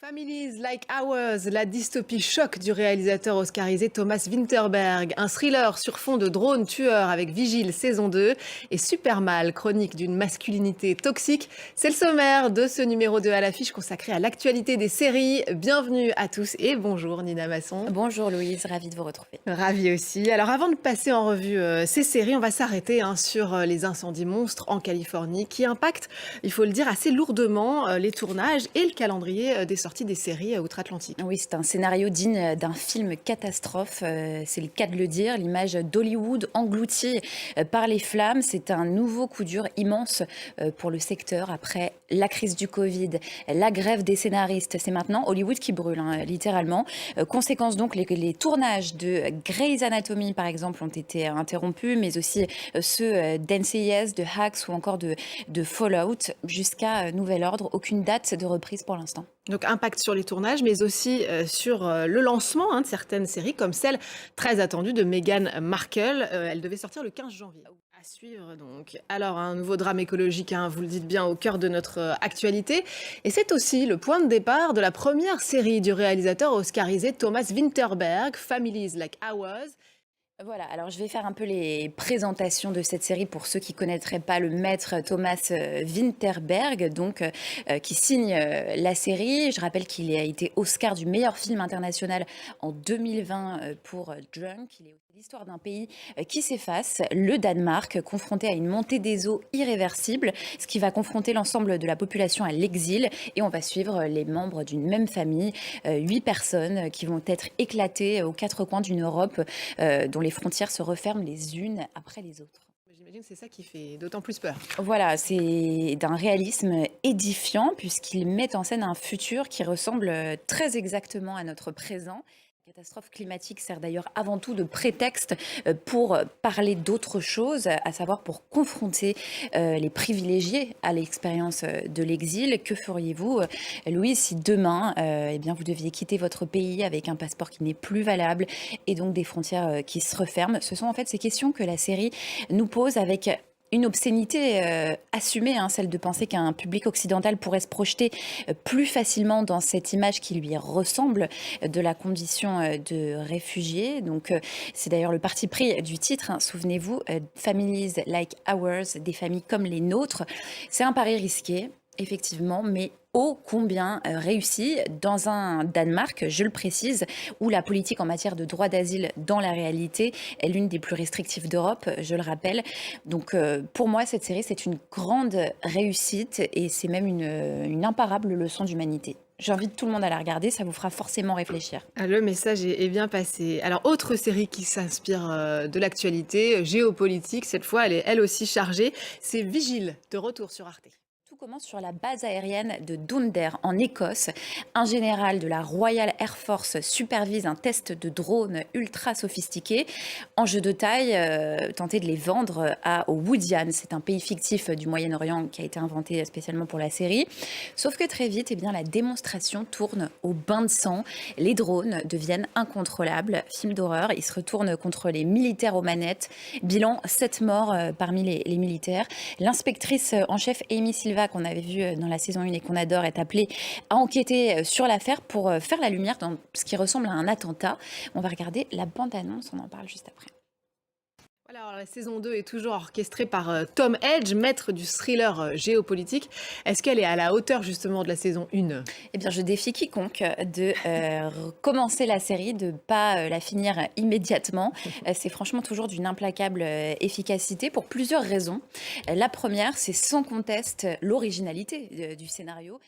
Families Like Ours, la dystopie choc du réalisateur oscarisé Thomas Vinterberg, un thriller sur fond de drones tueurs avec Vigile saison 2 et Super Mal, chronique d'une masculinité toxique. C'est le sommaire de ce numéro 2 à l'affiche consacré à l'actualité des séries. Bienvenue à tous et bonjour Nina Masson. Bonjour Louise, ravie de vous retrouver. Ravie aussi. Alors avant de passer en revue ces séries, on va s'arrêter sur les incendies monstres en Californie qui impactent, il faut le dire, assez lourdement les tournages et le calendrier des sorties des séries outre-Atlantique. Oui, c'est un scénario digne d'un film catastrophe, c'est le cas de le dire. L'image d'Hollywood engloutie par les flammes, c'est un nouveau coup dur immense pour le secteur après la crise du Covid, la grève des scénaristes. C'est maintenant Hollywood qui brûle, littéralement. Conséquence donc, les tournages de Grey's Anatomy, par exemple, ont été interrompus, mais aussi ceux d'NCIS, de Hacks ou encore de Fallout. Jusqu'à nouvel ordre, aucune date de reprise pour l'instant. Donc impact sur les tournages, mais aussi sur le lancement de certaines séries, comme celle très attendue de Meghan Markle. Elle devait sortir le 15 janvier. À suivre donc. Alors un nouveau drame écologique, vous le dites bien, au cœur de notre actualité. Et c'est aussi le point de départ de la première série du réalisateur oscarisé Thomas Vinterberg, Families Like Ours. Voilà, alors je vais faire un peu les présentations de cette série pour ceux qui ne connaîtraient pas le maître Thomas Vinterberg, qui signe la série. Je rappelle qu'il a été Oscar du meilleur film international en 2020 pour Drunk. Il est l'histoire d'un pays qui s'efface, le Danemark, confronté à une montée des eaux irréversible, ce qui va confronter l'ensemble de la population à l'exil. Et on va suivre les membres d'une même famille, 8 personnes qui vont être éclatées aux quatre coins d'une Europe dont les frontières se referment les unes après les autres. J'imagine que c'est ça qui fait d'autant plus peur. Voilà, c'est d'un réalisme édifiant puisqu'il met en scène un futur qui ressemble très exactement à notre présent. La catastrophe climatique sert d'ailleurs avant tout de prétexte pour parler d'autre chose, à savoir pour confronter les privilégiés à l'expérience de l'exil. Que feriez-vous, Louise, si demain, vous deviez quitter votre pays avec un passeport qui n'est plus valable et donc des frontières qui se referment? Ce sont en fait ces questions que la série nous pose avec une obscénité assumée, celle de penser qu'un public occidental pourrait se projeter plus facilement dans cette image qui lui ressemble de la condition de réfugié. Donc, c'est d'ailleurs le parti pris du titre, souvenez-vous, Families Like Ours, des familles comme les nôtres. C'est un pari risqué, effectivement, mais ô combien réussi dans un Danemark, je le précise, où la politique en matière de droit d'asile dans la réalité est l'une des plus restrictives d'Europe, je le rappelle. Donc pour moi, cette série, c'est une grande réussite et c'est même une imparable leçon d'humanité. J'invite tout le monde à la regarder, ça vous fera forcément réfléchir. Le message est bien passé. Alors, autre série qui s'inspire de l'actualité géopolitique, cette fois, elle est elle aussi chargée, c'est Vigile, de retour sur Arte. Tout commence sur la base aérienne de Dundee en Écosse. Un général de la Royal Air Force supervise un test de drone ultra sophistiqué. Enjeu de taille, tenter de les vendre au Woudian. C'est un pays fictif du Moyen-Orient qui a été inventé spécialement pour la série. Sauf que très vite, la démonstration tourne au bain de sang. Les drones deviennent incontrôlables. Film d'horreur, ils se retournent contre les militaires aux manettes. Bilan, 7 morts parmi les militaires. L'inspectrice en chef Amy Silva, qu'on avait vu dans la saison 1 et qu'on adore, est appelée à enquêter sur l'affaire pour faire la lumière dans ce qui ressemble à un attentat. On va regarder la bande-annonce, on en parle juste après. Voilà, alors la saison 2 est toujours orchestrée par Tom Edge, maître du thriller géopolitique. Est-ce qu'elle est à la hauteur justement de la saison 1 ? Eh bien, je défie quiconque de commencer la série, de ne pas la finir immédiatement. C'est franchement toujours d'une implacable efficacité pour plusieurs raisons. La première, c'est sans conteste l'originalité du scénario.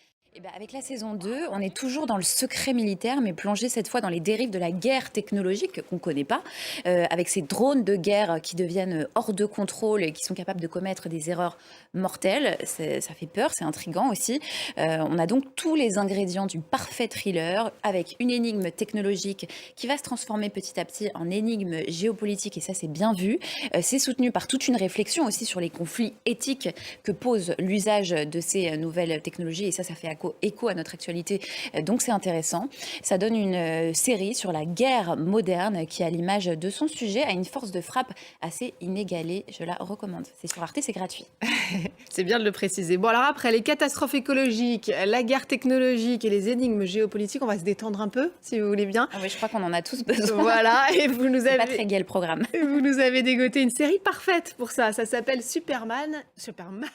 Avec la saison 2, on est toujours dans le secret militaire, mais plongé cette fois dans les dérives de la guerre technologique qu'on ne connaît pas, avec ces drones de guerre qui deviennent hors de contrôle et qui sont capables de commettre des erreurs mortelles. Ça fait peur, c'est intriguant aussi. On a donc tous les ingrédients du parfait thriller, avec une énigme technologique qui va se transformer petit à petit en énigme géopolitique, et ça c'est bien vu. C'est soutenu par toute une réflexion aussi sur les conflits éthiques que pose l'usage de ces nouvelles technologies, et ça fait écho à notre actualité, donc c'est intéressant. Ça donne une série sur la guerre moderne qui, à l'image de son sujet, a une force de frappe assez inégalée. Je la recommande. C'est sur Arte, c'est gratuit. C'est bien de le préciser. Bon, alors après, les catastrophes écologiques, la guerre technologique et les énigmes géopolitiques, on va se détendre un peu, si vous voulez bien. Ah oui, je crois qu'on en a tous besoin. Voilà, et vous nous C'est pas avez... très gai le programme. Vous nous avez dégoté une série parfaite pour ça. Ça s'appelle Superman. Supermal.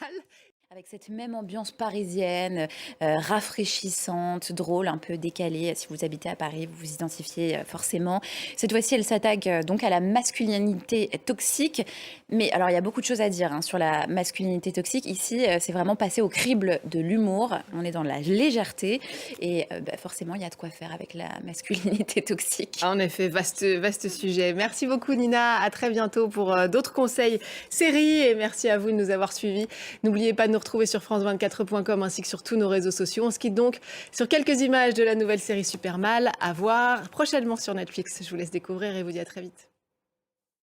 Avec cette même ambiance parisienne, rafraîchissante, drôle, un peu décalée. Si vous habitez à Paris, vous vous identifiez forcément. Cette fois-ci, elle s'attaque donc à la masculinité toxique. Mais alors, il y a beaucoup de choses à dire sur la masculinité toxique. Ici, c'est vraiment passé au crible de l'humour. On est dans la légèreté. Et forcément, il y a de quoi faire avec la masculinité toxique. En effet, vaste sujet. Merci beaucoup, Nina. À très bientôt pour d'autres conseils séries. Et merci à vous de nous avoir suivis. N'oubliez pas de nous retrouver sur france24.com ainsi que sur tous nos réseaux sociaux. On se quitte donc sur quelques images de la nouvelle série Supermal à voir prochainement sur Netflix. Je vous laisse découvrir et vous dis à très vite.